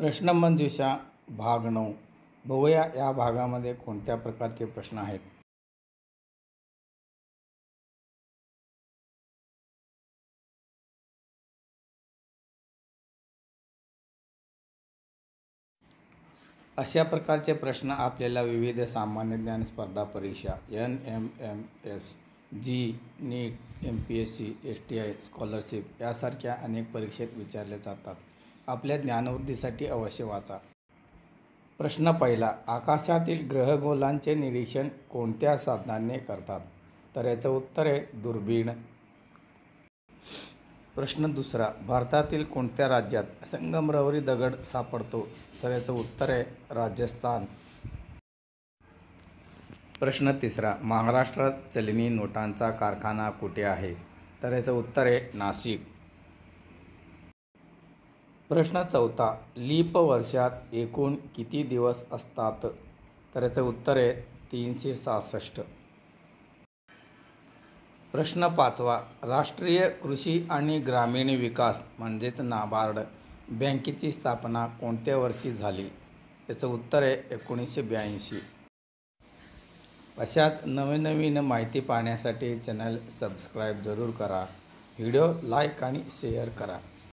प्रश्नमंजुषा भाग 9. बघूया या भागामध्ये कोणत्या प्रकारचे प्रश्न आहेत. अशा प्रकारचे प्रश्न आपल्याला विविध सामान्य ज्ञान स्पर्धा परीक्षा NMMS, जी, नीट, MPSC, STI, स्कॉलरशिप यासारख्या अनेक परीक्षेत विचारले जातात. आपल्या ज्ञानवृद्धीसाठी अवश्य वाचा. प्रश्न पहिला. आकाशातील ग्रहगोलांचे निरीक्षण कोणत्या साधनाने करतात? तर याचं उत्तर आहे दुर्बीण. प्रश्न दुसरा. भारतातील कोणत्या राज्यात संगमरवरी दगड सापडतो? तर याचं उत्तर आहे राजस्थान. प्रश्न तिसरा. महाराष्ट्रात चलनी नोटांचा कारखाना कुठे आहे? तर याचं उत्तर आहे नाशिक. प्रश्न चौथा. लीप वर्षात एकूण किती दिवस असतात? तर याचं उत्तर आहे 366. प्रश्न पाचवा. राष्ट्रीय कृषी आणि ग्रामीण विकास म्हणजेच नाबार्ड बँकेची स्थापना कोणत्या वर्षी झाली? याचं उत्तर आहे 1982. अशाच नवीन माहिती पाहण्यासाठी चॅनल सबस्क्राईब जरूर करा. व्हिडिओ लाईक आणि शेअर करा.